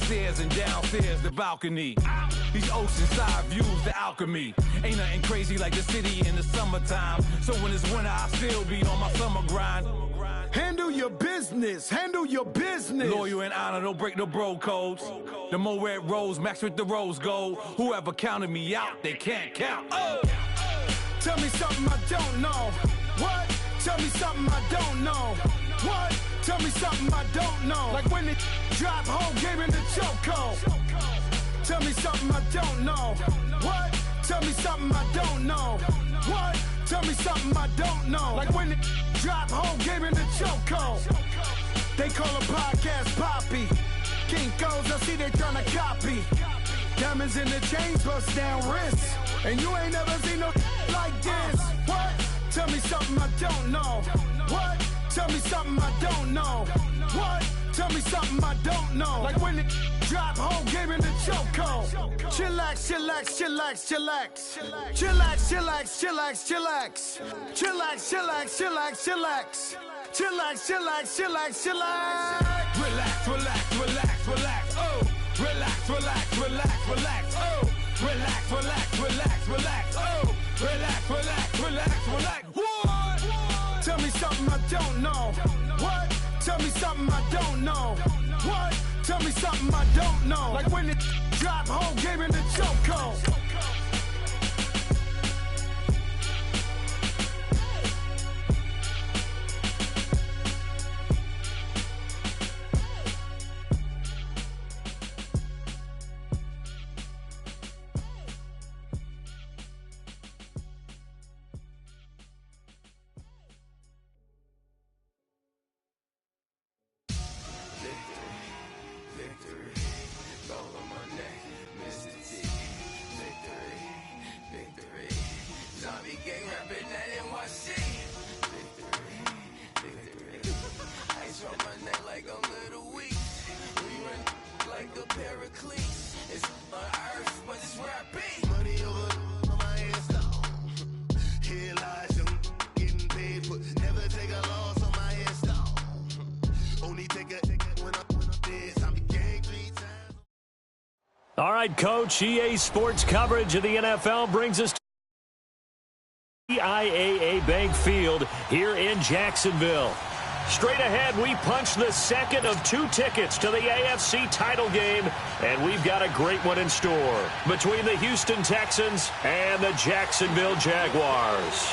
upstairs and downstairs the balcony. These oceanside views, the alchemy. Ain't nothing crazy like the city in the summertime. So when it's winter, I still be on my summer grind. Handle your business, handle your business. Loyal and honor, don't break the bro codes. The more red rose, max with the rose gold. Whoever counted me out, they can't count. Oh! Tell me something I don't know. What? Tell me something I don't know. What? Tell me something I don't know. Like when it drop whole game in the chokehold. Tell me something I don't know. What? Tell me something I don't know. What? Tell me something I don't know. Like when it drop whole game in the chokehold. They call a podcast Poppy. Kinkos, I see they tryna copy. Diamonds in the chains, bust down wrists. And you ain't never seen no like this. What? Tell me something I don't know. What? Tell me something I don't know. What? Tell me something I don't know. Like when it drop whole game in the chokehold. Chillax, chillax, chillax, chillax. Chillax, chillax, chillax, chillax. Chillax, chillax, chillax, chillax. Chillax, chillax, chillax, chillax. Relax, relax, relax, relax. Oh! Relax, relax, relax, relax. Oh! Relax, relax, relax, relax. Oh! Relax, relax, relax, relax. What? Tell me something I don't know. What? Tell me something I don't know. What? Tell me something I don't know. Like when it drop whole game in the chokehold. All right, Coach, EA Sports coverage of the NFL brings us to IAA Bank Field here in Jacksonville. Straight ahead, we punch the second of 2 tickets to the AFC title game, and we've got a great one in store between the Houston Texans and the Jacksonville Jaguars.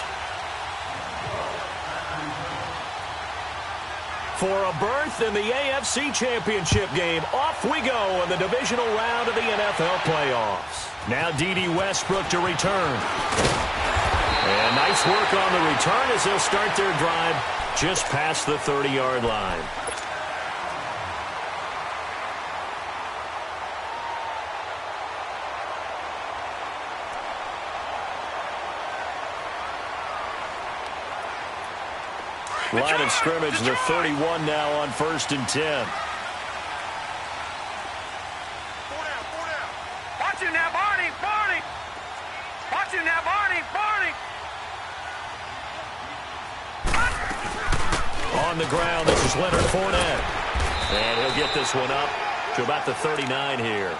For a berth in the AFC Championship game, off we go in the divisional round of the NFL playoffs. Now D.D. Westbrook to return. And nice work on the return as they'll start their drive just past the 30-yard line. Line of scrimmage, the 31 now on 1st and 10. 4 down, 4 down. Watch him now, Barney, Barney. Watch him now, Barney, Barney. On the ground, this is Leonard Fournette. And he'll get this one up to about the 39 here.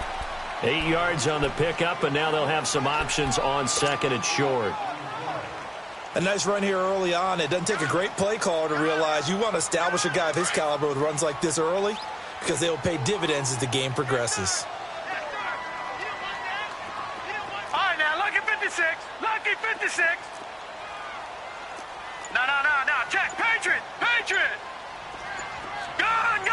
8 yards on the pickup, and now they'll have some options on 2nd and short. A nice run here early on. It doesn't take a great play caller to realize you want to establish a guy of his caliber with runs like this early because they will pay dividends as the game progresses. All right, now, lucky 56. Lucky 56. No. Check. Patriot. Patriot. Gun.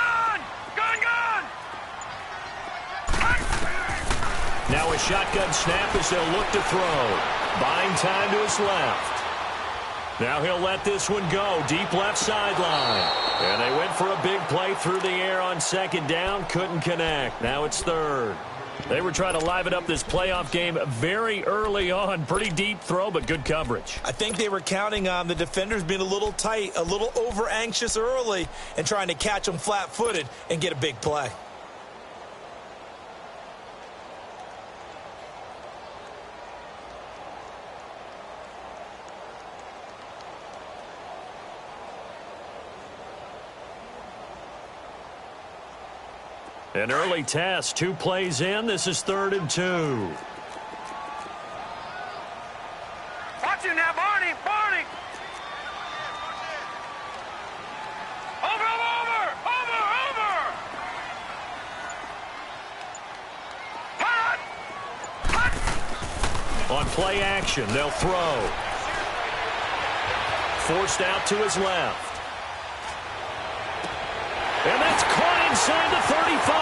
Now a shotgun snap as they'll look to throw. Buying time to his left. Now he'll let this one go. Deep left sideline. And they went for a big play through the air on 2nd down. Couldn't connect. Now it's 3rd. They were trying to liven up this playoff game very early on. Pretty deep throw, but good coverage. I think they were counting on the defenders being a little tight, a little over-anxious early, and trying to catch them flat-footed and get a big play. An early test, 2 plays in. This is 3rd and 2. Watch him now, Barney. Barney. Over. Hot. On play action, they'll throw. Forced out to his left. And that's caught inside the 35.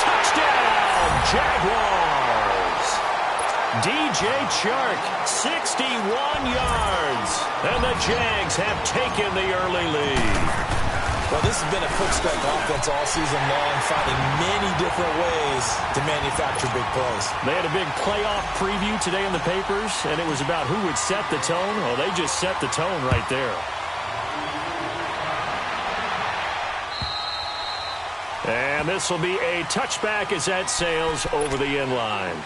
Touchdown, Jaguars. DJ Chark, 61 yards. And the Jags have taken the early lead. Well, this has been a quick-strike offense all season long, finding many different ways to manufacture big plays. They had a big playoff preview today in the papers, and it was about who would set the tone. Well, they just set the tone right there. And this will be a touchback as that sails over the end line.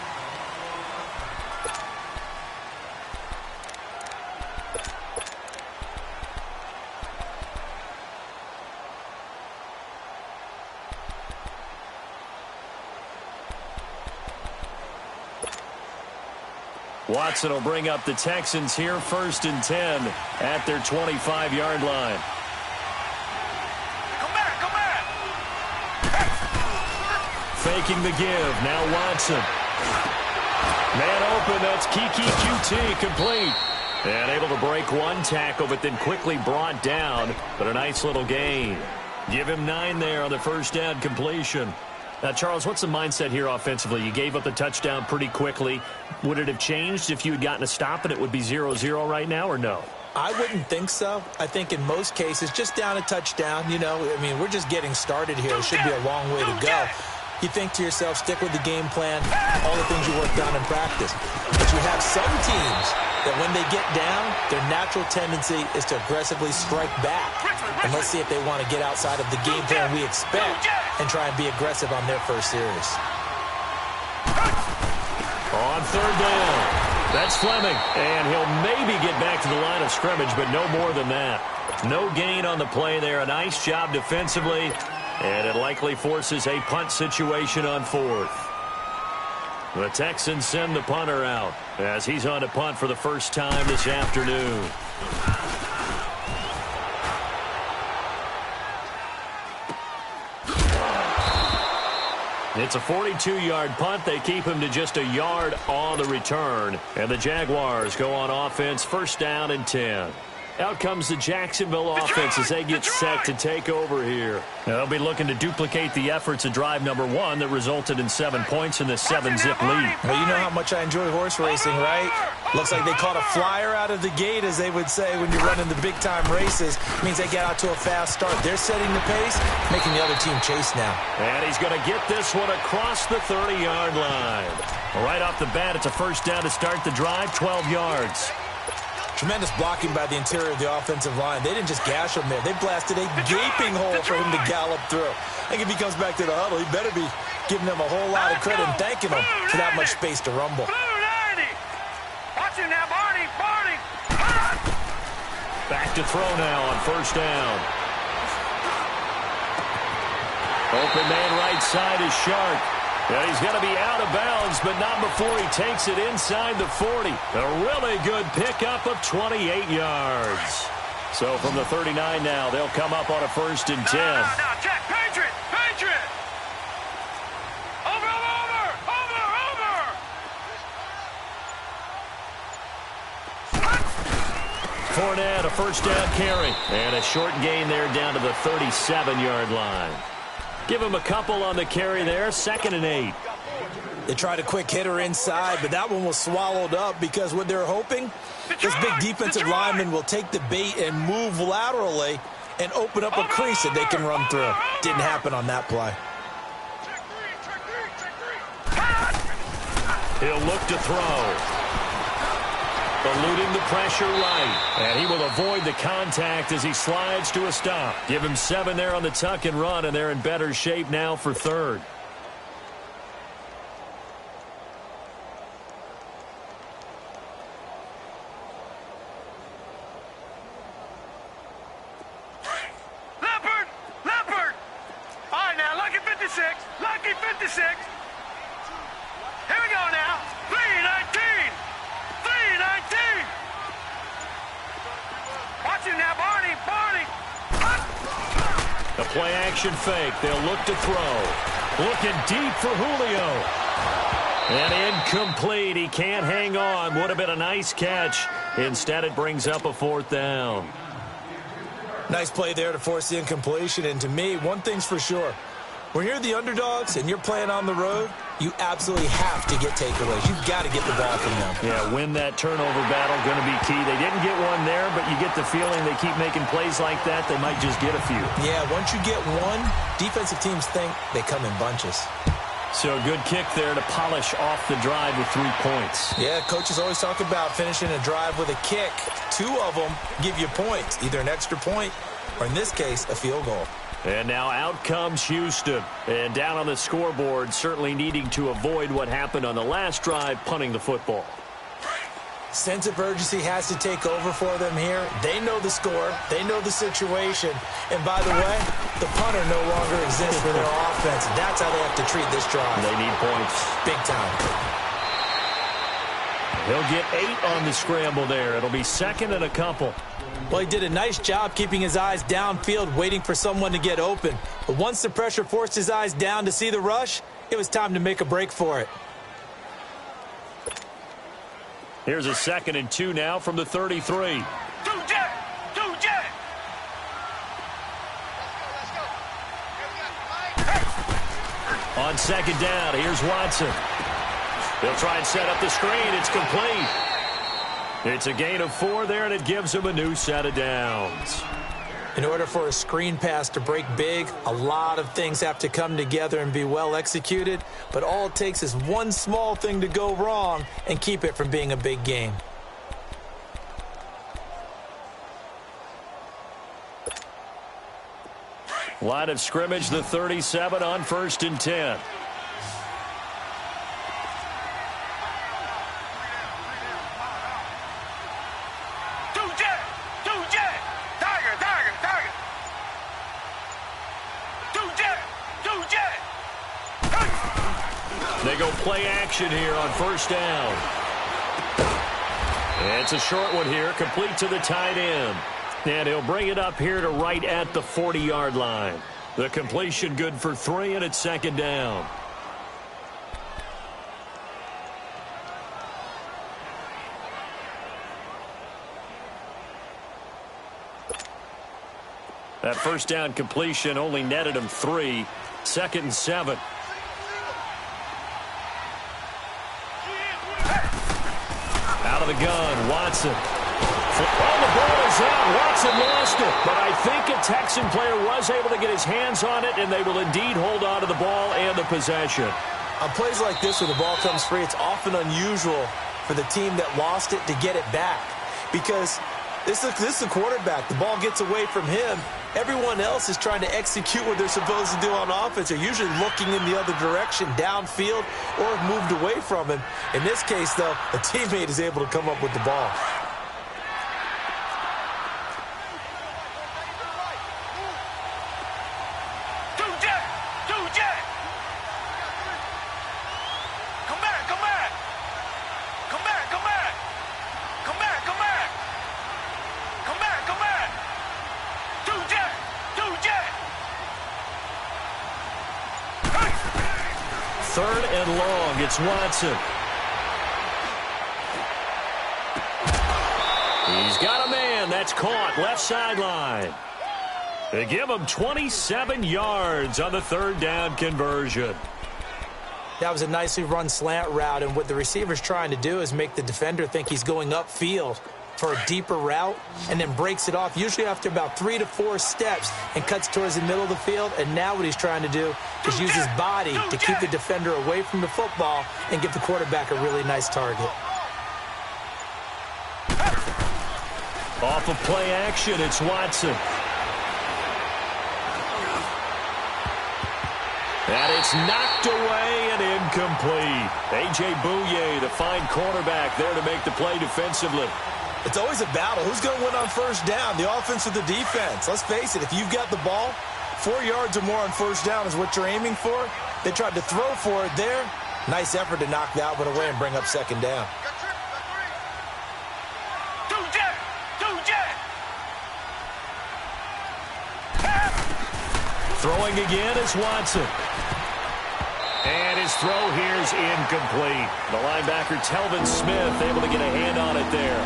Watson will bring up the Texans here 1st and 10 at their 25-yard line. Come back. Faking the give. Now Watson. Man open. That's Kiki QT complete. And able to break 1 tackle, but then quickly brought down. But a nice little gain. Give him 9 there on the first down completion. Now, Charles, what's the mindset here offensively? You gave up the touchdown pretty quickly. Would it have changed if you had gotten a stop and it would be 0-0 right now, or no? I wouldn't think so. I think in most cases, just down a touchdown, we're just getting started here. It should be a long way to go. You think to yourself, stick with the game plan, all the things you worked on in practice. But you have some teams that when they get down, their natural tendency is to aggressively strike back. And let's see if they want to get outside of the game plan we expect and try and be aggressive on their first series. On 3rd down, that's Fleming. And he'll maybe get back to the line of scrimmage, but no more than that. No gain on the play there. A nice job defensively. And it likely forces a punt situation on 4th. The Texans send the punter out as he's on to punt for the first time this afternoon. It's a 42-yard punt. They keep him to just a yard on the return. And the Jaguars go on offense, 1st down and 10. Out comes the Jacksonville offense as they get set to take over here. Now, they'll be looking to duplicate the efforts of drive number 1 that resulted in 7 points in the 7-zip lead. Well, you know how much I enjoy horse racing, right? Looks like they caught a flyer out of the gate, as they would say when you're running the big-time races. It means they get out to a fast start. They're setting the pace, making the other team chase now. And he's going to get this one across the 30-yard line. Right off the bat, it's a 1st down to start the drive, 12 yards. Tremendous blocking by the interior of the offensive line. They didn't just gash him there. They blasted a gaping hole for him to gallop through. I think if he comes back to the huddle, he better be giving them a whole lot of credit and thanking them for that much space to rumble. Watch him now, Barney. Back to throw now on 1st down. Open man right side is Shark. And he's going to be out of bounds, but not before he takes it inside the 40. A really good pickup of 28 yards. So from the 39 now, they'll come up on a 1st and 10. Now, check. Patriot. Over. Fournette, a 1st down carry. And a short gain there down to the 37-yard line. Give him a couple on the carry there, 2nd and 8. They tried a quick hitter inside, but that one was swallowed up because what they're hoping, this big defensive lineman will take the bait and move laterally and open up a crease that they can run through. Didn't happen on that play. He'll look to throw. Eluding the pressure right. And he will avoid the contact as he slides to a stop. Give him 7 there on the tuck and run, and they're in better shape now for 3rd. Leopard. All right, 56. Lucky 56. Here we go now. 319. 319. Watch him now, Barney. Barney. The play action fake. They'll look to throw. Looking deep for Julio. And incomplete. He can't hang on. Would have been a nice catch. Instead, it brings up a 4th down. Nice play there to force the incompletion. And to me, one thing's for sure. When you're the underdogs and you're playing on the road, you absolutely have to get takeaways. You've got to get the ball from them. Yeah, win that turnover battle, going to be key. They didn't get one there, but you get the feeling they keep making plays like that, they might just get a few. Yeah, once you get one, defensive teams think they come in bunches. So a good kick there to polish off the drive with 3 points. Yeah, coaches always talk about finishing a drive with a kick. 2 of them give you points, either an extra point or, in this case, a field goal. And now out comes Houston. And down on the scoreboard, certainly needing to avoid what happened on the last drive, punting the football. Sense of urgency has to take over for them here. They know the score. They know the situation. And by the way, the punter no longer exists for their offense. That's how they have to treat this drive. They need points. Big time. He'll get 8 on the scramble there. It'll be 2nd and a couple. Well, he did a nice job keeping his eyes downfield, waiting for someone to get open. But once the pressure forced his eyes down to see the rush, it was time to make a break for it. Here's a 2nd and 2 now from the 33. Two-jet. Two-jet. On 2nd down, here's Watson. They'll try and set up the screen. It's complete. It's a gain of 4 there, and it gives them a new set of downs. In order for a screen pass to break big, a lot of things have to come together and be well executed, but all it takes is one small thing to go wrong and keep it from being a big game. Line of scrimmage, the 37 on 1st and 10. They go play action here on 1st down. And it's a short one here, complete to the tight end. And he'll bring it up here to right at the 40-yard line. The completion good for 3, and it's 2nd down. That 1st down completion only netted him 3. 2nd and 7. Out of the gun, Watson. Oh, the ball is out. Watson lost it. But I think a Texan player was able to get his hands on it, and they will indeed hold on to the ball and the possession. On plays like this where the ball comes free, it's often unusual for the team that lost it to get it back. Because this is the quarterback. The ball gets away from him. Everyone else is trying to execute what they're supposed to do on offense. They're usually looking in the other direction, downfield, or have moved away from him. In this case, though, a teammate is able to come up with the ball. Third and long, it's Watson. He's got a man. That's caught. Left sideline. They give him 27 yards on the 3rd down conversion. That was a nicely run slant route, and what the receiver's trying to do is make the defender think he's going upfield for a deeper route and then breaks it off, usually after about 3 to 4 steps, and cuts towards the middle of the field. And now what he's trying to do is use his body to keep the defender away from the football and give the quarterback a really nice target. Off of play action, it's Watson. And it's knocked away and incomplete. A.J. Bouye, the fine cornerback, there to make the play defensively. It's always a battle. Who's going to win on 1st down, the offense or the defense? Let's face it, if you've got the ball, 4 yards or more on first down is what you're aiming for. They tried to throw for it there. Nice effort to knock that one away and bring up second down. Throwing again is Watson. And his throw here is incomplete. The linebacker, Telvin Smith, able to get a hand on it there.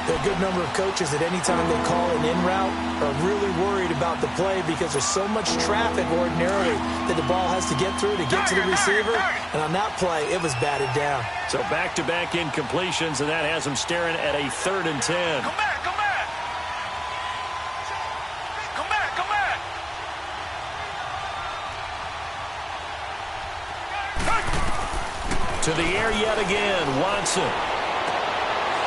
There are a good number of coaches that any time they call an in route are really worried about the play because there's so much traffic ordinarily that the ball has to get through to get to the receiver. And on that play, it was batted down. So back-to-back incompletions, and that has him staring at a 3rd and 10. Come back, come back. Come back, come back. To the air yet again, Watson.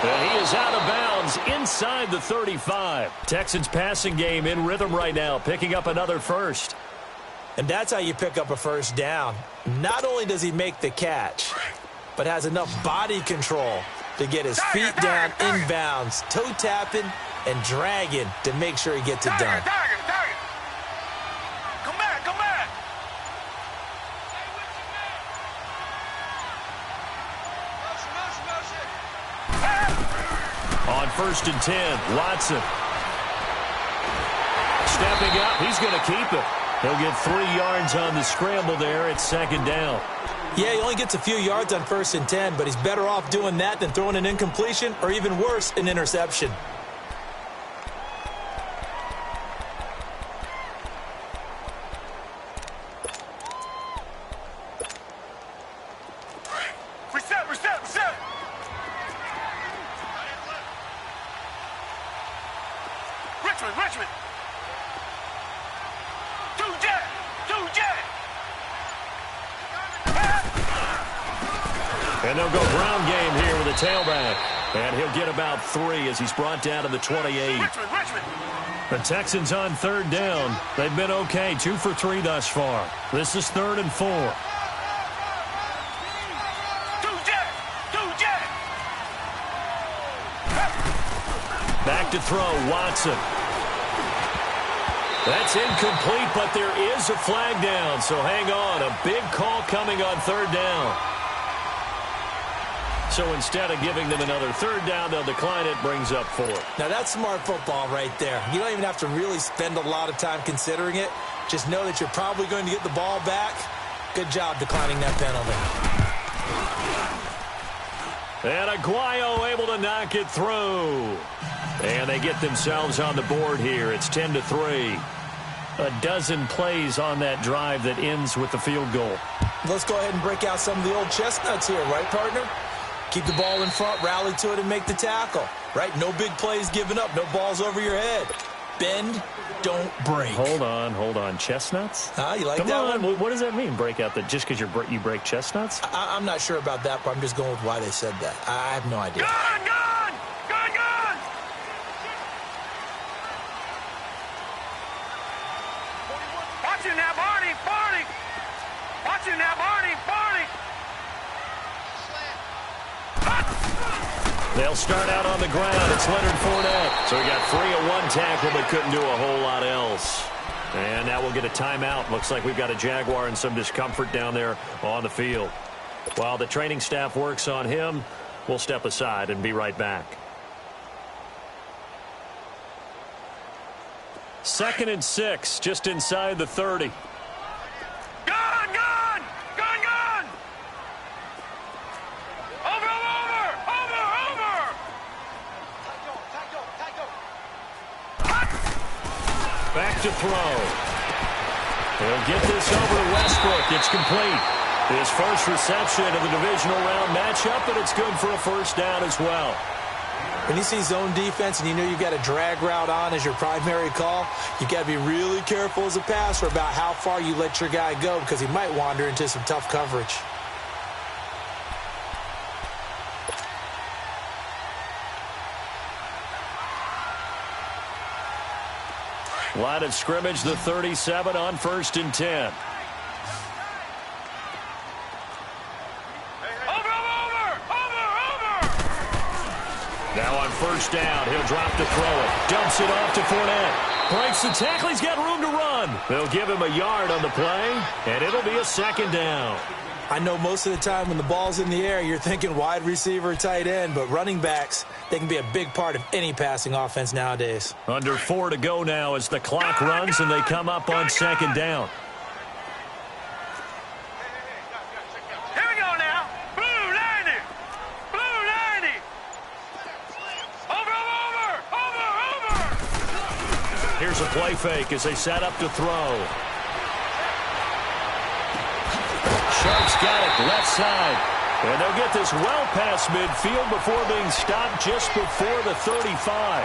And he is out of bounds inside the 35. Texans passing game in rhythm right now, picking up another first. And that's how you pick up a first down. Not only does he make the catch, but has enough body control to get his feet down inbounds, toe tapping and dragging to make sure he gets it done. Come back, come back. On 1st and 10, Watson. Stepping up, he's going to keep it. He'll get 3 yards on the scramble there. It's 2nd down. Yeah, he only gets a few yards on 1st and 10, but he's better off doing that than throwing an incompletion or even worse, an interception. Reset, reset, reset. Richmond. Two jet. And they'll go ground game here with a tailback. And he'll get about 3 as he's brought down to the 28. Richmond. The Texans on 3rd down. They've been okay, 2 for 3 thus far. This is 3rd and 4. Back to throw, Watson. That's incomplete, but there is a flag down, so hang on. A big call coming on 3rd down. So instead of giving them another 3rd down, they'll decline it, brings up 4. Now that's smart football right there. You don't even have to really spend a lot of time considering it. Just know that you're probably going to get the ball back. Good job declining that penalty. And Aguayo able to knock it through. And they get themselves on the board here. It's 10-3. A dozen plays on that drive that ends with the field goal. Let's go ahead and break out some of the old chestnuts here, right, partner? Keep the ball in front, rally to it, and make the tackle. Right? No big plays given up. No balls over your head. Bend, don't break. Hold on. Chestnuts? You like Come that on. one? What does that mean, break out? Just because you break chestnuts? I'm not sure about that, but I'm just going with why they said that. I have no idea. Gun! Watch you now, Barney! Watch you now, Barney! They'll start out on the ground. It's Leonard Fournette. So he got 3 at 1 tackle, but couldn't do a whole lot else. And now we'll get a timeout. Looks like we've got a Jaguar and some discomfort down there on the field. While the training staff works on him, we'll step aside and be right back. 2nd and 6, just inside the 30. Gun! Back to throw. He'll get this over to Westbrook. It's complete. His first reception of the divisional round matchup, and it's good for a first down as well. When you see zone defense and you know you've got a drag route on as your primary call, you've got to be really careful as a passer about how far you let your guy go because he might wander into some tough coverage. Line of scrimmage, the 37 on 1st and 10. Over! Now on 1st down, he'll drop to throw it. Dumps it off to Fournette. Breaks the tackle. He's got room to run. They'll give him a yard on the play, and it'll be a second down. I know most of the time when the ball's in the air, you're thinking wide receiver, tight end, but running backs, they can be a big part of any passing offense nowadays. Under 4 to go now as the clock runs and they come up on second down. Here we go now. Blue 90. Blue 90. Over. Here's a play fake as they set up to throw. Sharks got it left side. And they'll get this well past midfield before being stopped just before the 35.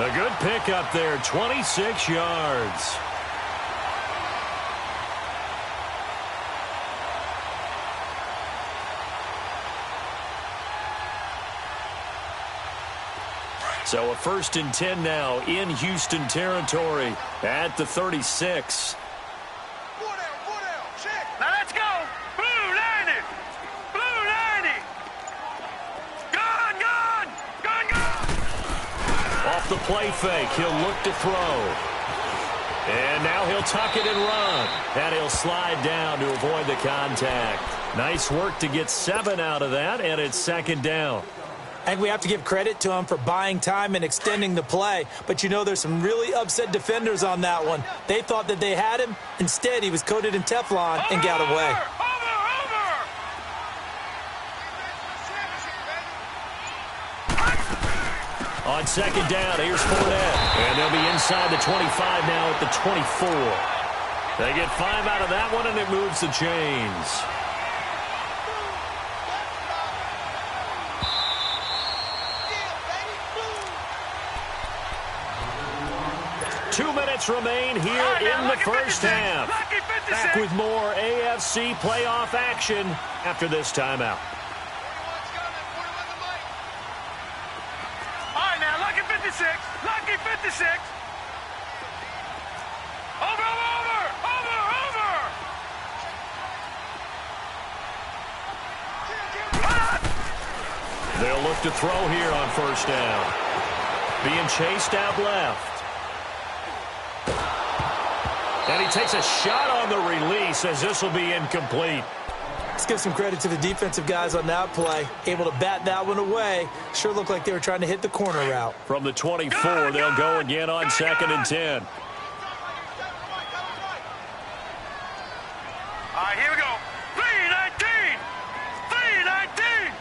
A good pickup there, 26 yards. So a 1st and 10 now in Houston territory at the 36. Now let's go. Blue 90. Blue 90. Gone. Off the play fake, he'll look to throw. And now he'll tuck it and run. And he'll slide down to avoid the contact. Nice work to get 7 out of that, and it's second down. I think we have to give credit to him for buying time and extending the play. But you know there's some really upset defenders on that one. They thought that they had him. Instead, he was coated in Teflon and got away. On second down, here's Fournette. And they'll be inside the 25 now at the 24. They get 5 out of that one, and it moves the chains. Two minutes remain here in the first half. Back with more AFC playoff action after this timeout. All right, now, lucky 56. Lucky 56. Over. They'll look to throw here on first down. Being chased out left. And he takes a shot on the release as this will be incomplete. Let's give some credit to the defensive guys on that play. Able to bat that one away. Sure looked like they were trying to hit the corner route. From the 24, they'll go again on second and 10. All right, here we go. 319. 319.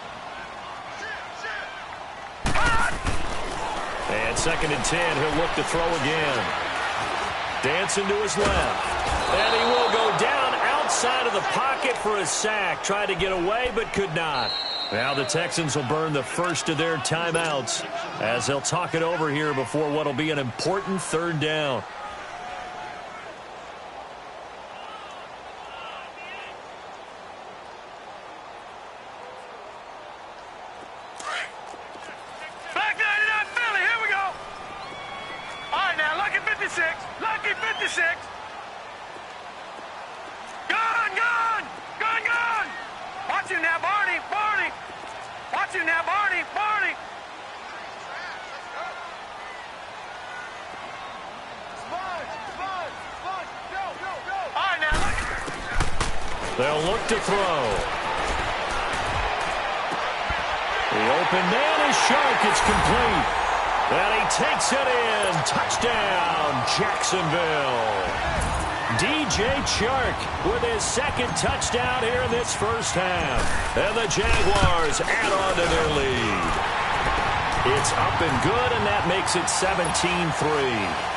And second and 10, he'll look to throw again. Dancing to his left. And he will go down outside of the pocket for a sack. Tried to get away, but could not. Now the Texans will burn the first of their timeouts as they'll talk it over here before what will be an important third down. Black 99 Philly, here we go. All right, now, lucky 56. Lucky 56. Gone. Watch him now, Barney. Watch him now, Barney. All right, now, look. They'll look to throw. The open man is Shark. It's complete. And he takes it in. Touchdown, Jacksonville. DJ Chark with his second touchdown here in this first half. And the Jaguars add on to their lead. It's up and good, and that makes it 17-3.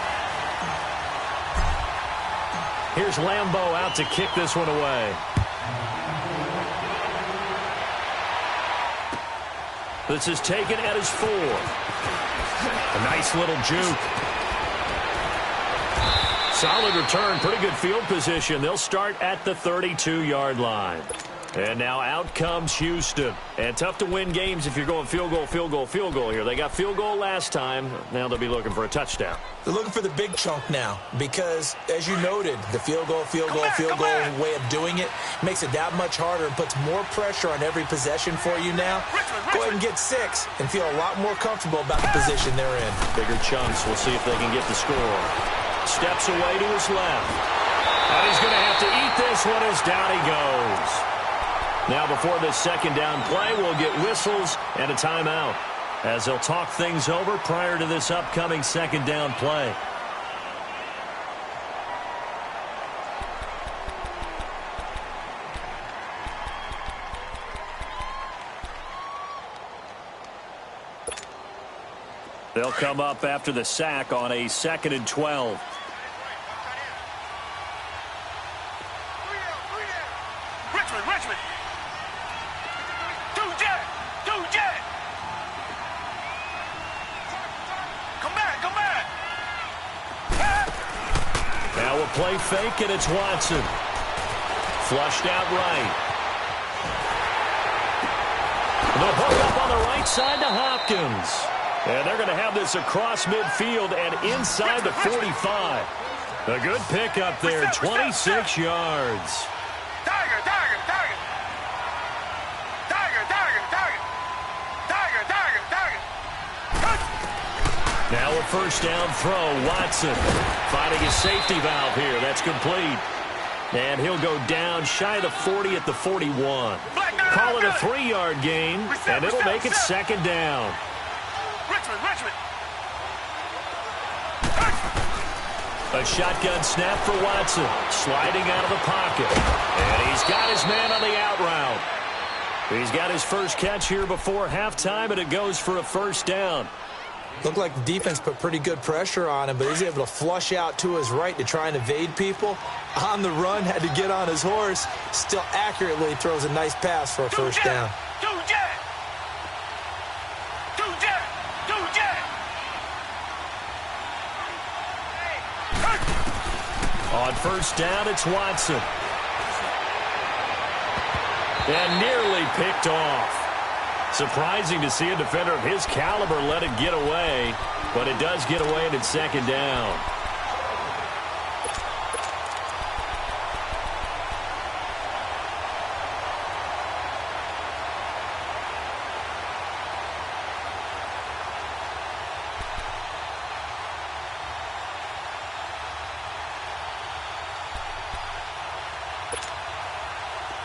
Here's Lambeau out to kick this one away. This is taken at his 4. A nice little juke. Solid return, pretty good field position. They'll start at the 32-yard line. And now out comes Houston. And tough to win games if you're going field goal here. They got field goal last time. Now they'll be looking for a touchdown. They're looking for the big chunk now because, as you noted, the field goal way of doing it makes it that much harder and puts more pressure on every possession for you now. Go ahead and get 6 and feel a lot more comfortable about the position they're in. Bigger chunks. We'll see if they can get the score. steps away to his left. And he's going to have to eat this one as down he goes. Now before this second down play, we'll get whistles and a timeout as they'll talk things over prior to this upcoming second down play. They'll come up after the sack on a 2nd and 12. Richmond. Two jet. Come back. Now a play fake, and it's Watson. Flushed out right. The hook up on the right side to Hopkins. And they're going to have this across midfield and inside the 45. A good pickup there, 26 yards. Tiger. Now a first down throw, Watson finding his safety valve here. That's complete. And he'll go down shy of the 40 at the 41. Call it a 3-yard gain, and it'll make it second down. Richmond. A shotgun snap for Watson, sliding out of the pocket. And he's got his man on the out route. He's got his first catch here before halftime, and it goes for a first down. Looked like the defense put pretty good pressure on him, but he's able to flush out to his right to try and evade people. On the run, had to get on his horse. Still accurately throws a nice pass for a first down. Two jet. On first down, it's Watson. And nearly picked off. Surprising to see a defender of his caliber let it get away, but it does get away and it's second down.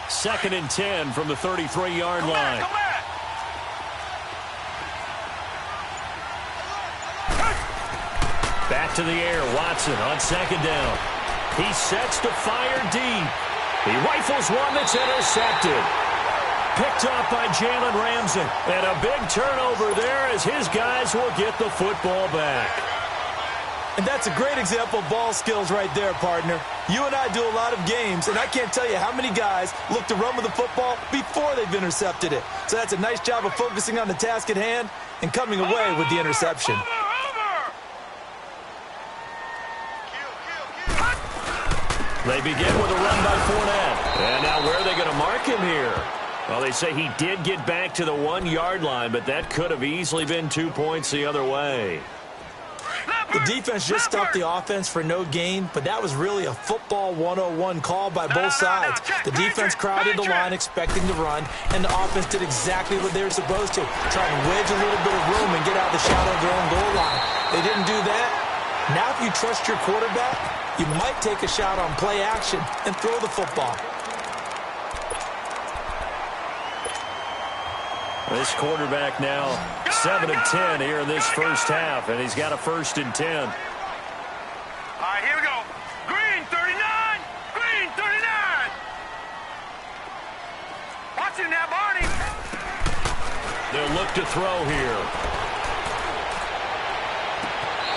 Second and 10 from the 33-yard line. Back to the air, Watson on second down. He sets to fire deep. He rifles one that's intercepted. Picked off by Jalen Ramsey. And a big turnover there as his guys will get the football back. And that's a great example of ball skills right there, partner. You and I do a lot of games, and I can't tell you how many guys look to run with the football before they've intercepted it. So that's a nice job of focusing on the task at hand and coming away with the interception. They begin with a run by Fournette. And now where are they going to mark him here? Well, they say he did get back to the 1-yard line, but that could have easily been 2 points the other way. The defense just stopped the offense for no gain, but that was really a football 101 call by both sides. The defense crowded the line expecting to run, and the offense did exactly what they were supposed to, try and wedge a little bit of room and get out the shadow of their own goal line. They didn't do that. Now if you trust your quarterback, you might take a shot on play action and throw the football. This quarterback now 7 of 10 here in this first half, and he's got a 1st and 10. All right, here we go. Green 39. Green 39. Watch it now, Barney. They'll look to throw here.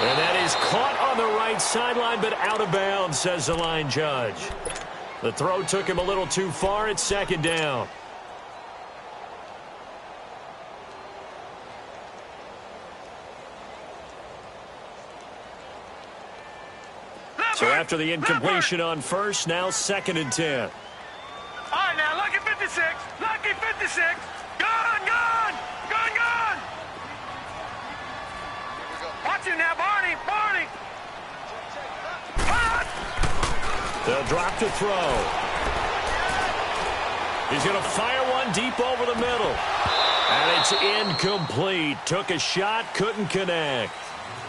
And that is caught on the right sideline, but out of bounds, says the line judge. The throw took him a little too far. It's second down. So after the incompletion on first, now 2nd and 10. All right, now, lucky 56. Lucky 56. Gone. Watch it now, Barney. They'll drop to throw. He's going to fire one deep over the middle. And it's incomplete. Took a shot, couldn't connect.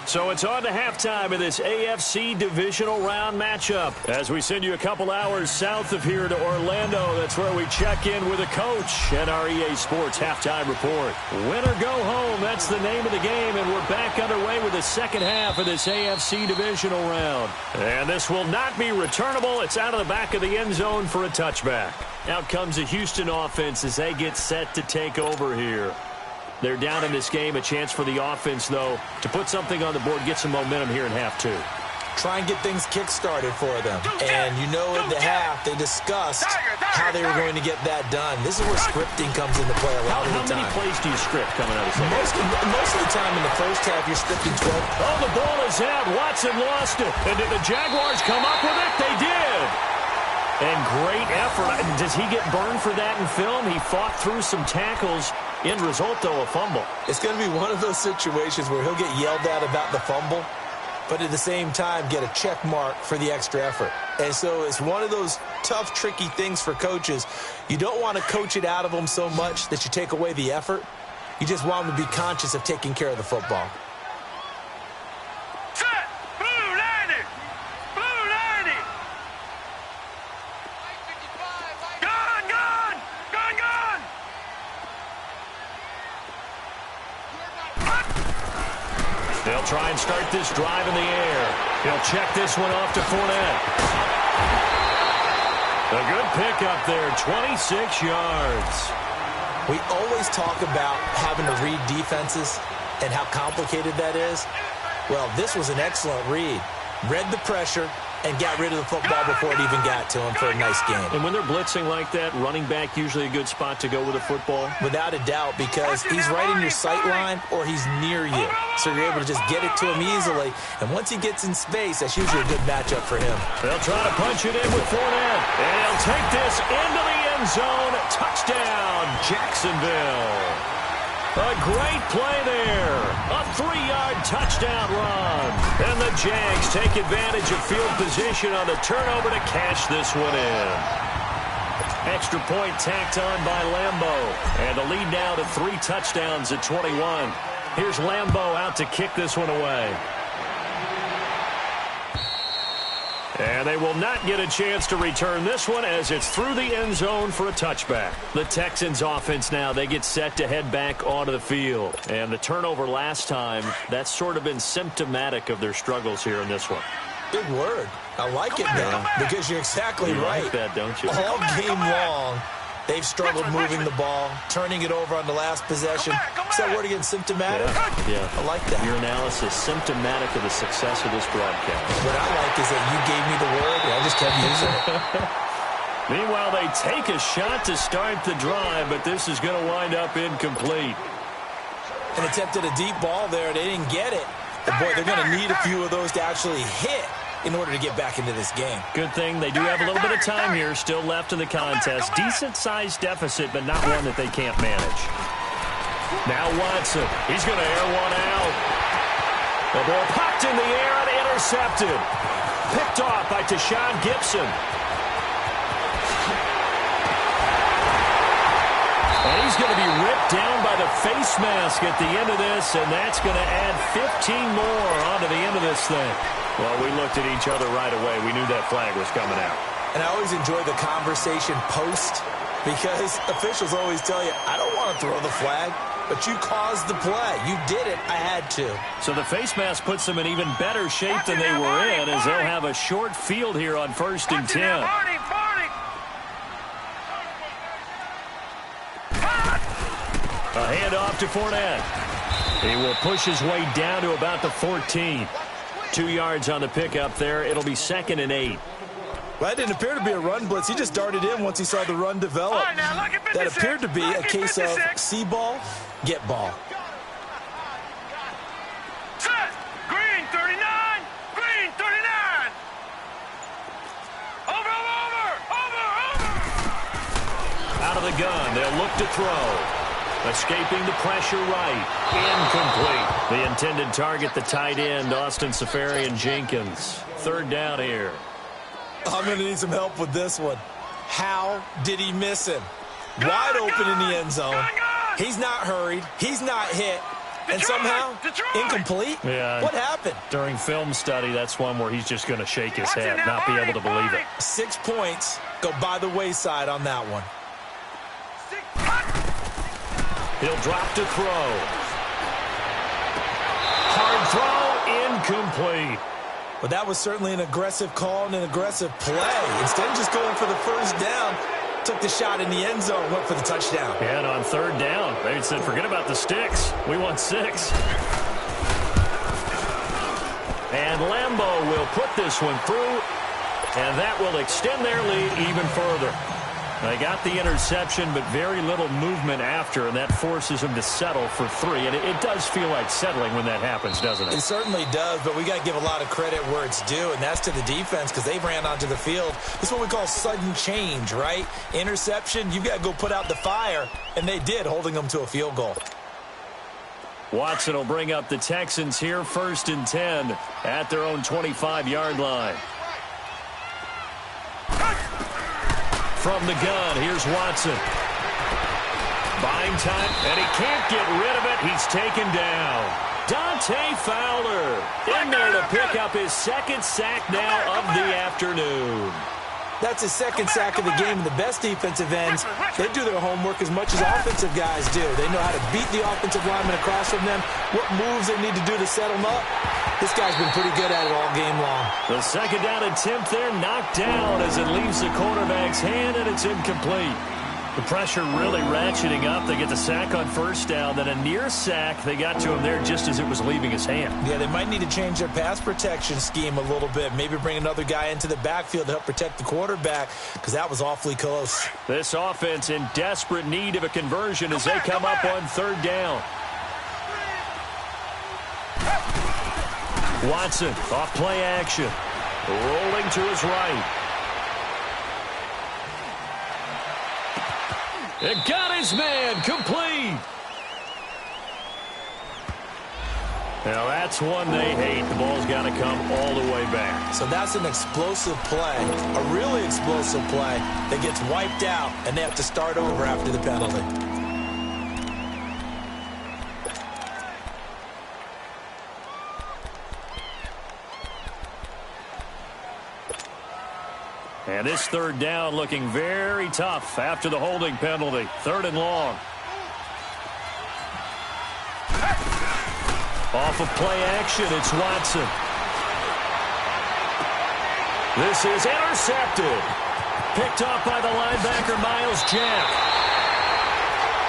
So it's on to halftime of this AFC divisional round matchup. As we send you a couple hours south of here to Orlando, that's where we check in with a coach and our EA Sports halftime report. Win or go home, that's the name of the game, and we're back underway with the second half of this AFC divisional round. And this will not be returnable. It's out of the back of the end zone for a touchback. Out comes the Houston offense as they get set to take over here. They're down in this game. A chance for the offense, though, to put something on the board, get some momentum here in half two. Try and get things kick-started for them. And you know in the half, they discussed how they were going to get that done. This is where scripting comes into play a lot of the time. How many plays do you script coming out of second? Most of the time in the first half, you're scripting 12. Oh, the ball is out. Watson lost it. And did the Jaguars come up with it? They did. And great effort. Does he get burned for that in film? He fought through some tackles. End result, though, a fumble. It's going to be one of those situations where he'll get yelled at about the fumble, but at the same time get a check mark for the extra effort. And so it's one of those tough, tricky things for coaches. You don't want to coach it out of them so much that you take away the effort. You just want them to be conscious of taking care of the football. Set! Blue 90! Blue 90! Gun! Gun! Gun! Gun! They'll try and start this drive in the air. He'll check this one off to Fournette. A good pickup there, 26 yards. We always talk about having to read defenses and how complicated that is. Well, this was an excellent read. Read the pressure and got rid of the football before it even got to him for a nice game. And when they're blitzing like that, running back usually a good spot to go with a football? Without a doubt, because he's right in your sight line or he's near you. So you're able to just get it to him easily. And once he gets in space, that's usually a good matchup for him. They'll try to punch it in with Fournette. And he'll take this into the end zone. Touchdown, Jacksonville. A great play there. A 3-yard touchdown run. And the Jags take advantage of field position on the turnover to cash this one in. Extra point tacked on by Lambeau. And the lead now to 3 touchdowns at 21. Here's Lambeau out to kick this one away. And they will not get a chance to return this one as it's through the end zone for a touchback. The Texans offense now, they get set to head back onto the field. And the turnover last time, that's sort of been symptomatic of their struggles here in this one. Big word. I like it now because you're exactly right. You like that, don't you? All game long, they've struggled moving the ball, turning it over on the last possession. Is that word again, symptomatic? Yeah. I like that. Your analysis, symptomatic of the success of this broadcast. What I like is that you gave me the word, and I just kept using it. Meanwhile, they take a shot to start the drive, but this is going to wind up incomplete. An attempt at a deep ball there. They didn't get it. But, boy, they're going to need a few of those to actually hit in order to get back into this game. Good thing they do have a little bit of time here still left in the contest. Decent-sized deficit, but not one that they can't manage. Now Watson. He's going to air one out. The ball popped in the air and intercepted. Picked off by Tashawn Gibson. And he's going to be ripped down by the face mask at the end of this, and that's going to add 15 more onto the end of this thing. Well, we looked at each other right away. We knew that flag was coming out. And I always enjoy the conversation post because officials always tell you, I don't want to throw the flag, but you caused the play. You did it. I had to. So the face mask puts them in even better shape than they were in as they'll have a short field here on 1st and 10. A handoff to Fournette. He will push his way down to about the 14. 2 yards on the pickup there. It'll be 2nd and 8. Well, that didn't appear to be a run blitz. He just darted in once he saw the run develop. Right, now, that appeared to be a case of see ball, get ball. Set. Green 39. Green 39. Over. Out of the gun. They'll look to throw. Escaping the pressure right. Incomplete. The intended target, the tight end, Austin Seferian-Jenkins. 3rd down here. I'm going to need some help with this one. How did he miss him? Wide open in the end zone. He's not hurried. He's not hit. and somehow incomplete? Yeah. What happened? During film study, that's one where he's just going to shake his head, not be able to believe it. 6 points go by the wayside on that one. He'll drop to throw. Hard throw, incomplete. But that was certainly an aggressive call and an aggressive play. Instead of just going for the first down, took the shot in the end zone, went for the touchdown. And on third down, they said, forget about the sticks. We want 6. And Lambeau will put this one through, and that will extend their lead even further. They got the interception, but very little movement after, and that forces them to settle for 3. And it does feel like settling when that happens, doesn't it? It certainly does, but we got to give a lot of credit where it's due, and that's to the defense because they ran onto the field. This is what we call sudden change, right? Interception, you've got to go put out the fire, and they did, holding them to a field goal. Watson will bring up the Texans here, 1st and 10 at their own 25-yard line. From the gun, here's Watson. Buying time, and he can't get rid of it. He's taken down. Dante Fowler in there to pick up his 2nd sack now of the afternoon. That's his 2nd sack of the game, and the best defensive ends, they do their homework as much as offensive guys do. They know how to beat the offensive lineman across from them, what moves they need to do to set them up. This guy's been pretty good at it all game long. The 2nd down attempt there knocked down as it leaves the quarterback's hand, and it's incomplete. The pressure really ratcheting up. They get the sack on 1st down, then a near sack. They got to him there just as it was leaving his hand. Yeah, they might need to change their pass protection scheme a little bit. Maybe bring another guy into the backfield to help protect the quarterback because that was awfully close. This offense in desperate need of a conversion as they come up on 3rd down. Watson off play action. Rolling to his right. It got his man complete. Now that's one they hate. The ball's got to come all the way back. So that's an explosive play, a really explosive play that gets wiped out, and they have to start over after the penalty. And this 3rd down looking very tough after the holding penalty. 3rd and long. Off of play action, it's Watson. This is intercepted. Picked off by the linebacker, Miles Jack.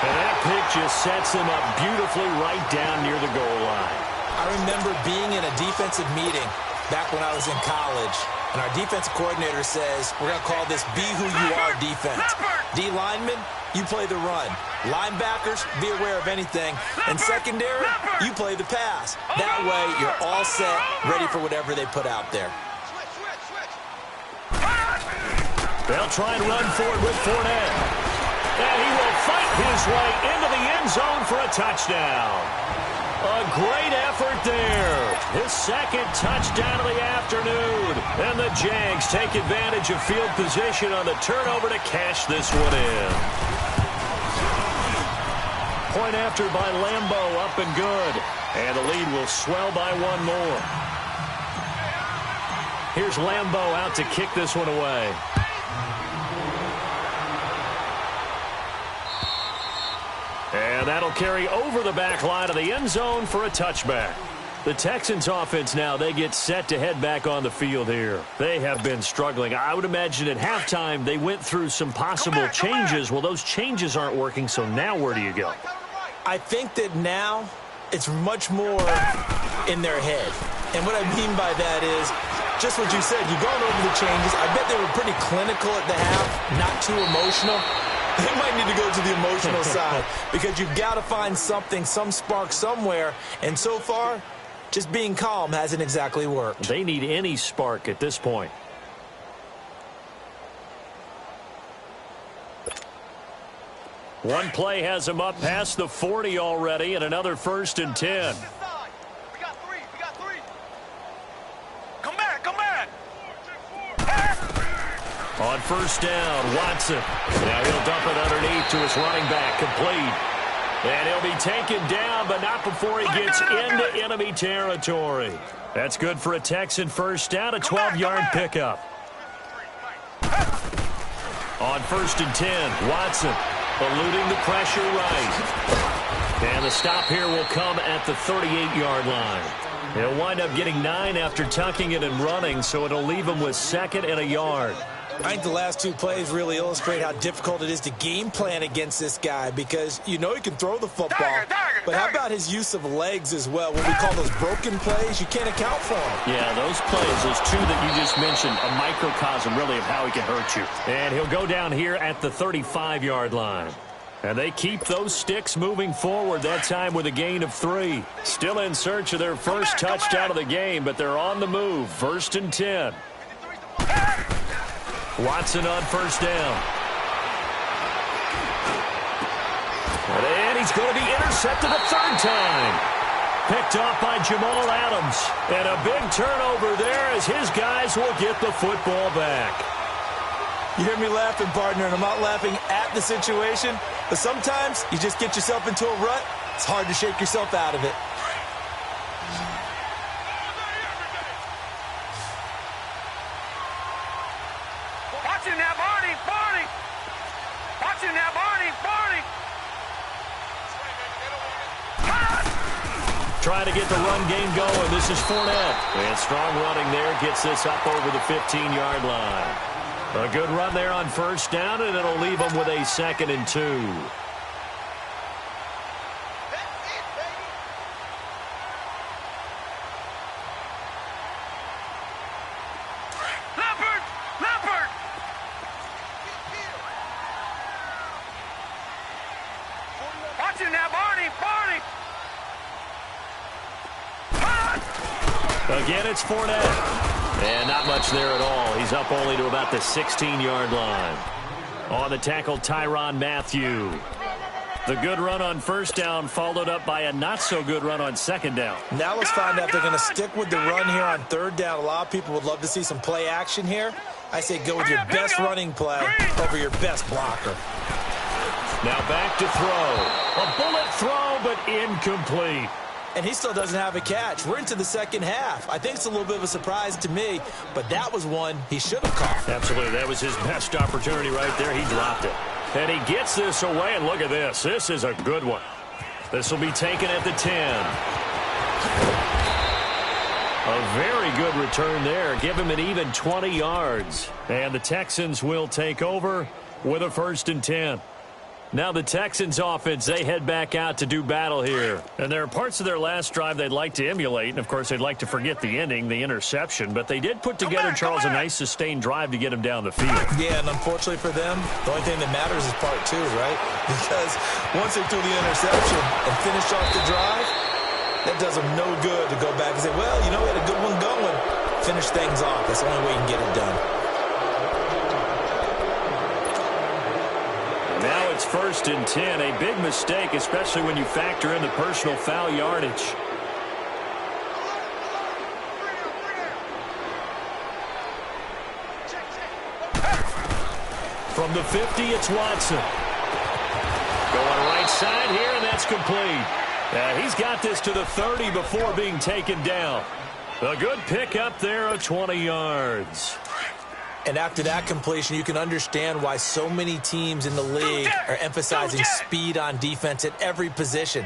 And that pick just sets him up beautifully right down near the goal line. I remember being in a defensive meeting back when I was in college. And our defensive coordinator says, we're going to call this Be Who You Are defense. D linemen, you play the run. Linebackers, be aware of anything. And secondary, you play the pass. That way, you're all set, ready for whatever they put out there. They'll try and run forward with Fournette. And he will fight his way into the end zone for a touchdown. A great effort there. His 2nd touchdown of the afternoon. And the Jags take advantage of field position on the turnover to cash this one in. Point after by Lambeau, up and good. And the lead will swell by 1 more. Here's Lambeau out to kick this one away. And that'll carry over the back line of the end zone for a touchback. The Texans offense now, they get set to head back on the field here. They have been struggling. I would imagine at halftime they went through some possible changes. Well, those changes aren't working, so now where do you go? I think that now it's much more in their head. And what I mean by that is just what you said. You've gone over the changes. I bet they were pretty clinical at the half, not too emotional. They might need to go to the emotional side because you've got to find something, some spark somewhere. And so far, just being calm hasn't exactly worked. They need any spark at this point. One play has them up past the 40 already, and another 1st and 10. We got three. Come back. On 1st down, Watson. Now he'll dump it underneath to his running back, complete. And he'll be taken down, but not before he gets into enemy territory. That's good for a Texan first down, a 12-yard pickup. On 1st and 10, Watson eluding the pressure right. And the stop here will come at the 38-yard line. He'll wind up getting 9 after tucking it and running, so it'll leave him with 2nd and a yard. I think the last 2 plays really illustrate how difficult it is to game plan against this guy because you know he can throw the football, but how about his use of legs as well? What we call those broken plays, you can't account for them. Yeah, those plays, those 2 that you just mentioned, a microcosm really of how he can hurt you. And he'll go down here at the 35-yard line. And they keep those sticks moving forward, that time with a gain of 3. Still in search of their first touchdown of the game, but they're on the move. 1st and 10. Watson on 1st down. And he's going to be intercepted a 3rd time. Picked off by Jamal Adams. And a big turnover there as his guys will get the football back. You hear me laughing, partner, and I'm not laughing at the situation, but sometimes you just get yourself into a rut. It's hard to shake yourself out of it. Watch him now, Barney! Barney! Watch him now, Barney! Barney! Trying to get the run game going. This is Fournette. And strong running there gets this up over the 15-yard line. A good run there on 1st down, and it'll leave them with a 2nd and 2. Leopard! Leopard! Watch him now, Barney! Barney! Again, it's Fournette. And not much there at all. He's up only to about the 16-yard line. On the tackle, Tyrann Mathieu. The good run on 1st down followed up by a not-so-good run on 2nd down. Now let's find out if they're going to stick with the run here on 3rd down. A lot of people would love to see some play action here. I say go with your best running play over your best blocker. Now back to throw. A bullet throw, but incomplete. And he still doesn't have a catch. We're into the 2nd half. I think it's a little bit of a surprise to me, but that was one he should have caught. Absolutely. That was his best opportunity right there. He dropped it. And he gets this away, and look at this. This is a good one. This will be taken at the 10. A very good return there. Give him an even 20 yards. And the Texans will take over with a 1st and 10. Now the Texans offense, they head back out to do battle here. And there are parts of their last drive they'd like to emulate. And, of course, they'd like to forget the ending, the interception. But they did put together, Charles, a nice sustained drive to get him down the field. Yeah, and unfortunately for them, the only thing that matters is part 2, right? Because once they threw the interception and finished off the drive, that does them no good to go back and say, well, you know, we had a good one going. Finish things off. That's the only way you can get it done. Now it's 1st and 10. A big mistake, especially when you factor in the personal foul yardage. From the 50, it's Watson. Going right side here, and that's complete. He's got this to the 30 before being taken down. A good pickup there of 20 yards. And after that completion, you can understand why so many teams in the league are emphasizing speed on defense at every position.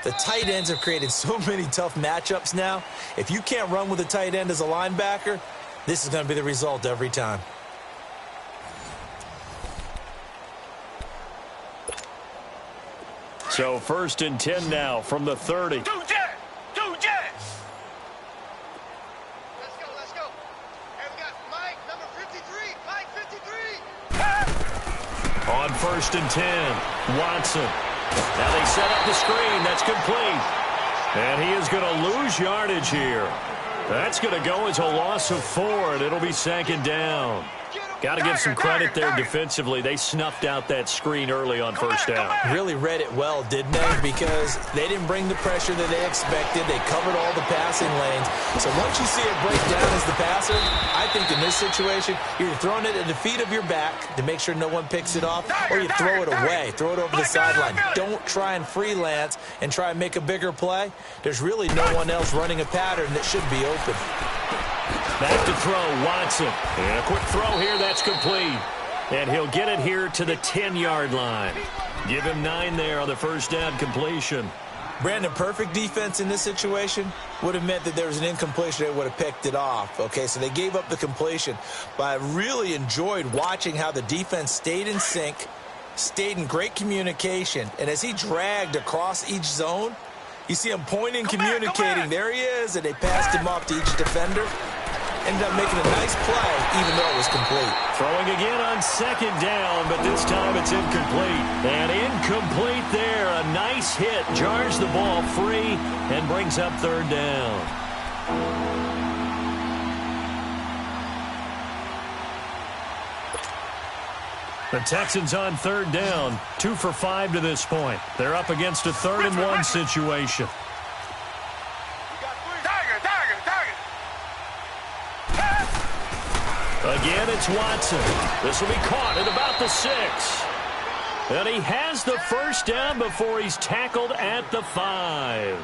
The tight ends have created so many tough matchups now. If you can't run with a tight end as a linebacker, this is going to be the result every time. So 1st and 10 now from the 30. Two jet! Two jet! Let's go. And we got Mike, number 53. Mike, 53. On 1st and 10, Watson. Now they set up the screen. That's complete. And he is going to lose yardage here. That's going to go as a loss of 4, and it'll be 2nd down. Got to give some credit there defensively. They snuffed out that screen early on first down. Really read it well, didn't they? Because they didn't bring the pressure that they expected. They covered all the passing lanes. So once you see it break down as the passer, I think in this situation, you're throwing it at the feet of your back to make sure no one picks it off, or you throw it away. Throw it over the sideline. Don't try and freelance and try and make a bigger play. There's really no one else running a pattern that should be open. Back to throw, Watson. And a quick throw here, that's complete. And he'll get it here to the 10-yard line. Give him 9 there on the first down completion. Brandon, perfect defense in this situation would have meant that there was an incompletion. They would have picked it off. Okay, so they gave up the completion. But I really enjoyed watching how the defense stayed in sync, stayed in great communication. And as he dragged across each zone, you see him pointing, communicating. There he is, and they passed him off to each defender. Ended up making a nice play, even though it was complete. Throwing again on second down, but this time it's incomplete. And incomplete there. A nice hit. Jars the ball free and brings up third down. The Texans on third down. 2 for 5 to this point. They're up against a 3rd and 1 situation. Again, it's Watson. This will be caught at about the 6. And he has the first down before he's tackled at the 5.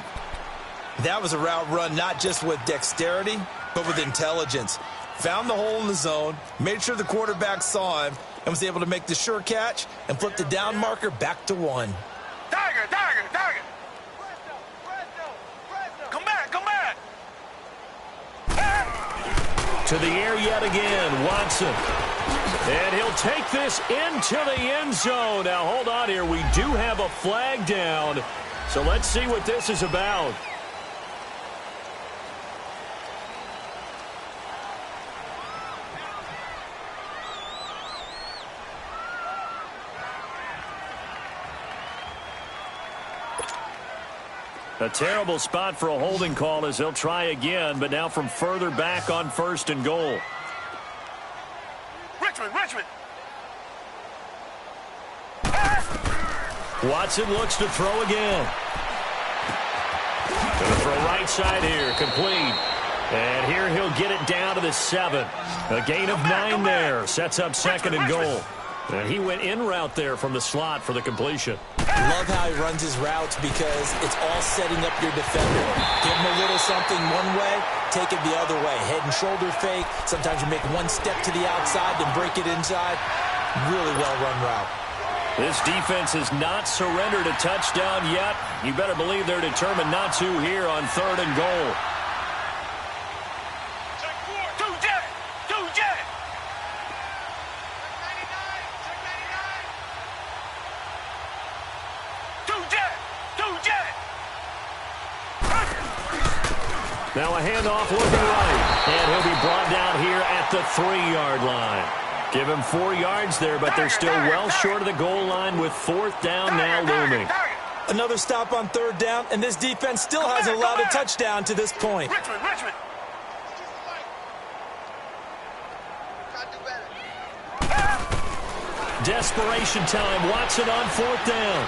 That was a route run not just with dexterity, but with intelligence. Found the hole in the zone, made sure the quarterback saw him, and was able to make the sure catch and flip the down marker back to 1. Tiger! Come back! To the air yet again, Watson. And he'll take this into the end zone. Now, hold on here. We do have a flag down. So let's see what this is about. A terrible spot for a holding call as they'll try again, but now from further back on 1st and goal. Richmond! Watson looks to throw again. Going to throw right side here, complete. And here he'll get it down to the 7. A gain of 9 there, sets up 2nd and goal. And he went in route there from the slot for the completion. Love how he runs his routes because it's all setting up your defender. Give him a little something one way, take it the other way. Head and shoulder fake. Sometimes you make one step to the outside, then break it inside. Really well-run route. This defense has not surrendered a touchdown yet. You better believe they're determined not to here on 3rd and goal. Now a handoff looking right. And he'll be brought down here at the 3-yard line. Give him 4 yards there, but they're still well short of the goal line with 4th down now looming. Another stop on 3rd down, and this defense still hasn't allowed a touchdown to this point. Richmond! Desperation time. Watson on 4th down.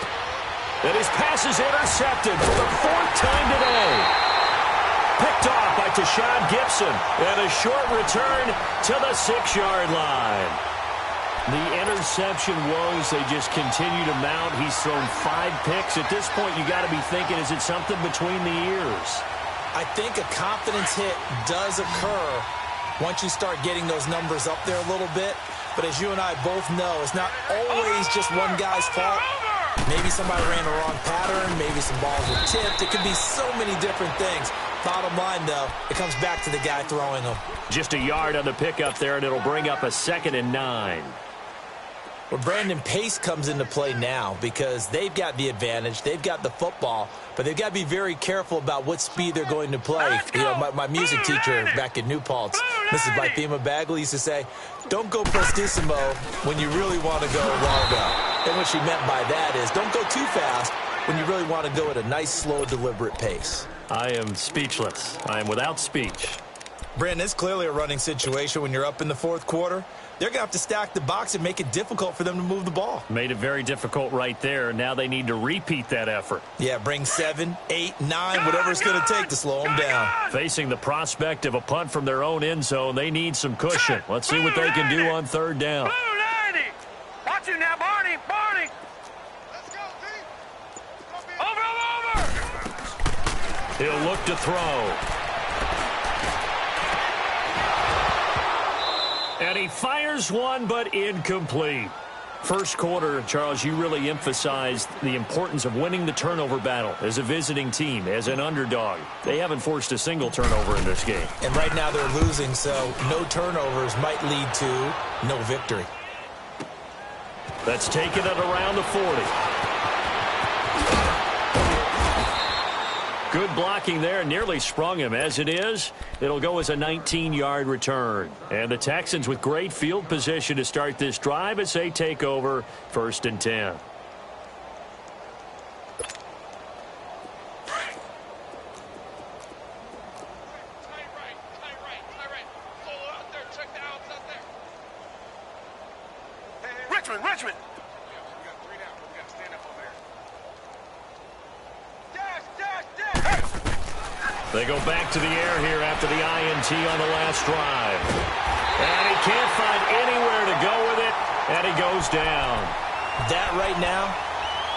And his pass is intercepted for the 4th time today. Picked off by Tashad Gibson. And a short return to the 6-yard line. The interception woes, they just continue to mount. He's thrown 5 picks. At this point, you got to be thinking, is it something between the ears? I think a confidence hit does occur once you start getting those numbers up there a little bit. But as you and I both know, it's not always just one guy's fault. Maybe somebody ran the wrong pattern. Maybe some balls were tipped. It could be so many different things. Bottom line, though, it comes back to the guy throwing them. Just a yard on the pickup there, and it'll bring up a 2nd and 9. Well, Brandon, pace comes into play now because they've got the advantage. They've got the football, but they've got to be very careful about what speed they're going to play. You know, my music teacher back at New Paltz, Mrs. Bythema Bagley, used to say, don't go prestissimo when you really want to go largo. And what she meant by that is don't go too fast when you really want to go at a nice, slow, deliberate pace. I am speechless. I am without speech. Brandon, it's clearly a running situation when you're up in the fourth quarter. They're going to have to stack the box and make it difficult for them to move the ball. Made it very difficult right there. Now they need to repeat that effort. Yeah, bring 7, 8, 9, whatever it's going to take to slow them down. Facing the prospect of a punt from their own end zone, they need some cushion. Let's see what they can do on third down. Blue 90. Watch you now, Barney. Barney. Let's go, D. Over. He'll look to throw. And he fires one, but incomplete. First quarter, Charles, you really emphasized the importance of winning the turnover battle as a visiting team, as an underdog. They haven't forced a single turnover in this game. And right now they're losing, so no turnovers might lead to no victory. That's taken it around the 40. Good blocking there, nearly sprung him. As it is, it'll go as a 19-yard return. And the Texans with great field position to start this drive as they take over 1st and 10. Richmond. They go back to the air here after the INT on the last drive. And he can't find anywhere to go with it, and he goes down. That right now,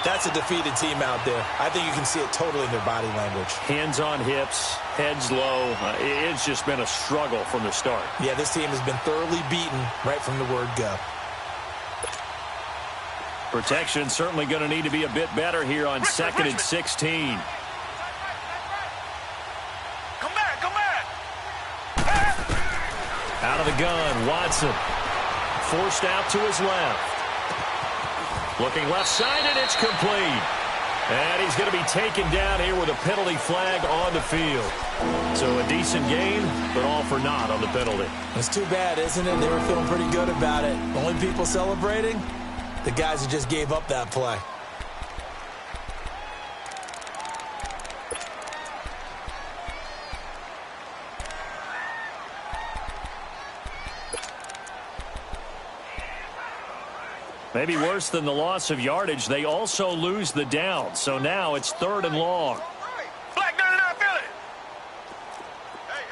that's a defeated team out there. I think you can see it totally in their body language. Hands on hips, heads low. It's just been a struggle from the start. Yeah, this team has been thoroughly beaten right from the word go. Protection certainly going to need to be a bit better here on 2nd and 16. Out of the gun, Watson. Forced out to his left. Looking left side, and it's complete. And he's going to be taken down here with a penalty flag on the field. So a decent gain, but all for naught on the penalty. It's too bad, isn't it? They were feeling pretty good about it. Only people celebrating, the guys who just gave up that play. Maybe worse than the loss of yardage, they also lose the down. So now it's 3rd and long. Black 99 Philly. Hey.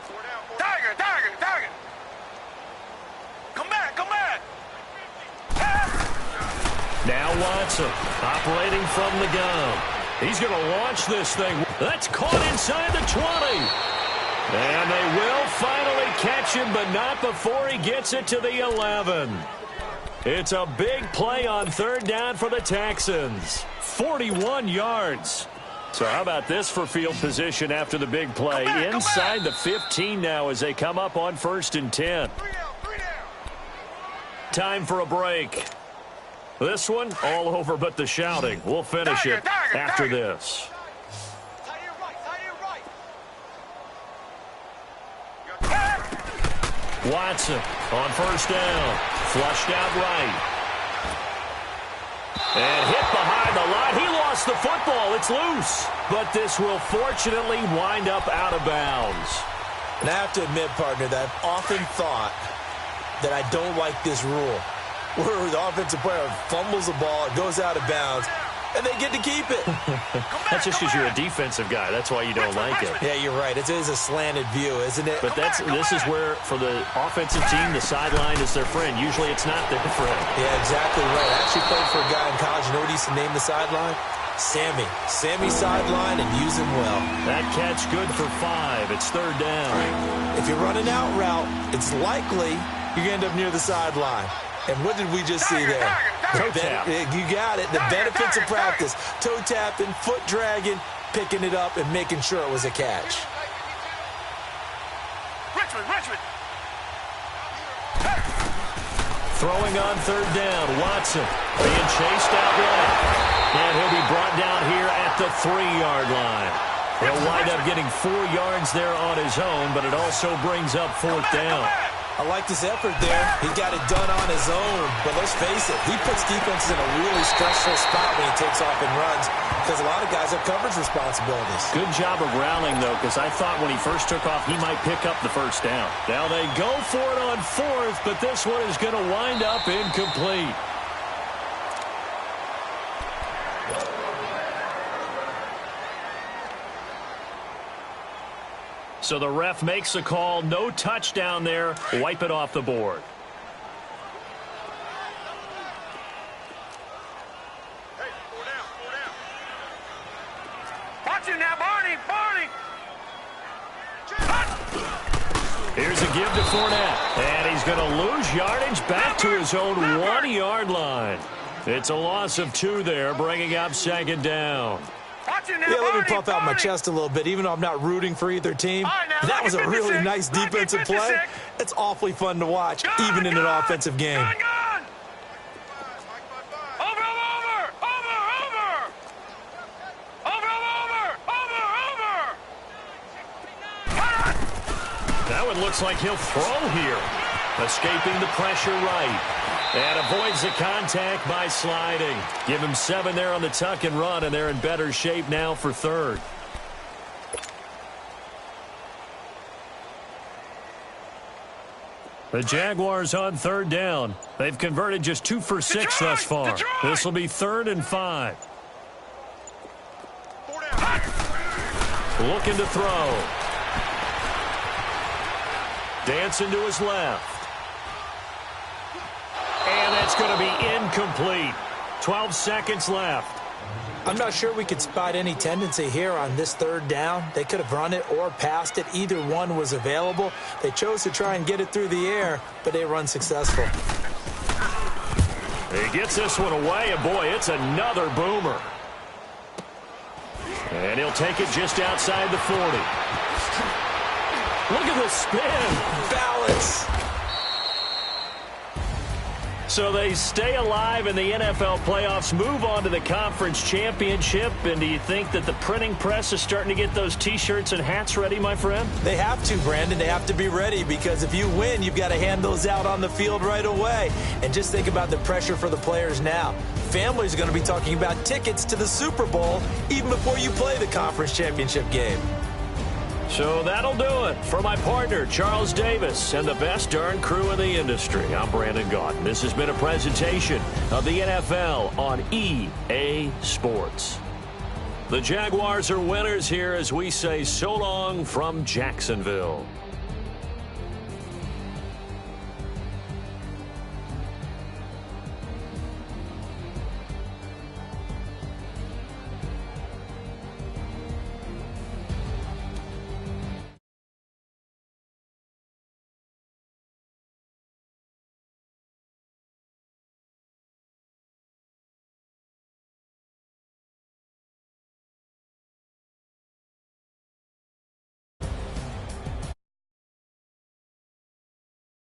4 down. Tiger. Come back. Now Watson operating from the gun. He's going to launch this thing. That's caught inside the 20. And they will finally catch him, but not before he gets it to the 11. It's a big play on 3rd down for the Texans. 41 yards. So how about this for field position after the big play? Inside the 15 now as they come up on 1st and 10. Time for a break. This one all over but the shouting. We'll finish it after this. Watson on 1st down. Flushed out right. And hit behind the line. He lost the football. It's loose. But this will fortunately wind up out of bounds. And I have to admit, partner, that I've often thought that I don't like this rule, where the offensive player fumbles the ball, it goes out of bounds, and they get to keep it. That's just because you're a defensive guy. That's why you don't like it. Yeah, you're right. It is a slanted view, isn't it? But this is where, for the offensive team, the sideline is their friend. Usually it's not their friend. Yeah, exactly right. I actually played for a guy in college. You know what he used to name the sideline? Sammy. Sammy sideline, and use him well. That catch good for 5. It's 3rd down. If you're running out route, it's likely you're going to end up near the sideline. And what did we just see there? Toe tap. You got it. The benefits of practice. Toe tapping, foot dragging, picking it up, and making sure it was a catch. Richmond. Throwing on 3rd down. Watson being chased out right. And he'll be brought down here at the 3-yard line. He'll wind up getting 4 yards there on his own, but it also brings up 4th down. I like his effort there. He got it done on his own. But let's face it, he puts defenses in a really stressful spot when he takes off and runs because a lot of guys have coverage responsibilities. Good job of rallying, though, because I thought when he first took off, he might pick up the first down. Now they go for it on fourth, but this one is going to wind up incomplete. So the ref makes a call. No touchdown there. Wipe it off the board. Hey, 4 down, 4 down. Watch him now, Barney, Barney. Here's a give to Fournette. And he's going to lose yardage back to his own 1-yard line. It's a loss of 2 there, bringing up second down. Yeah, let me puff out my chest a little bit, even though I'm not rooting for either team. That was a really nice defensive play. It's awfully fun to watch, even in an offensive game. That one looks like he'll throw here. Escaping the pressure right. And avoids the contact by sliding. Give him 7 there on the tuck and run, and they're in better shape now for third. The Jaguars on third down. They've converted just 2 for 6 thus far. This will be 3rd and 5. Looking to throw. Dancing to his left. And that's going to be incomplete. 12 seconds left. I'm not sure we could spot any tendency here on this 3rd down. They could have run it or passed it. Either one was available. They chose to try and get it through the air, but they run successful. He gets this one away, and boy, it's another boomer. And he'll take it just outside the 40. Look at the spin. Balance. So they stay alive in the NFL playoffs, move on to the conference championship. And do you think that the printing press is starting to get those T-shirts and hats ready, my friend? They have to, Brandon. They have to be ready because if you win, you've got to hand those out on the field right away. And just think about the pressure for the players now. Families are going to be talking about tickets to the Super Bowl even before you play the conference championship game. So that'll do it. For my partner, Charles Davis, and the best darn crew in the industry, I'm Brandon Gaudin. This has been a presentation of the NFL on EA Sports. The Jaguars are winners here as we say so long from Jacksonville.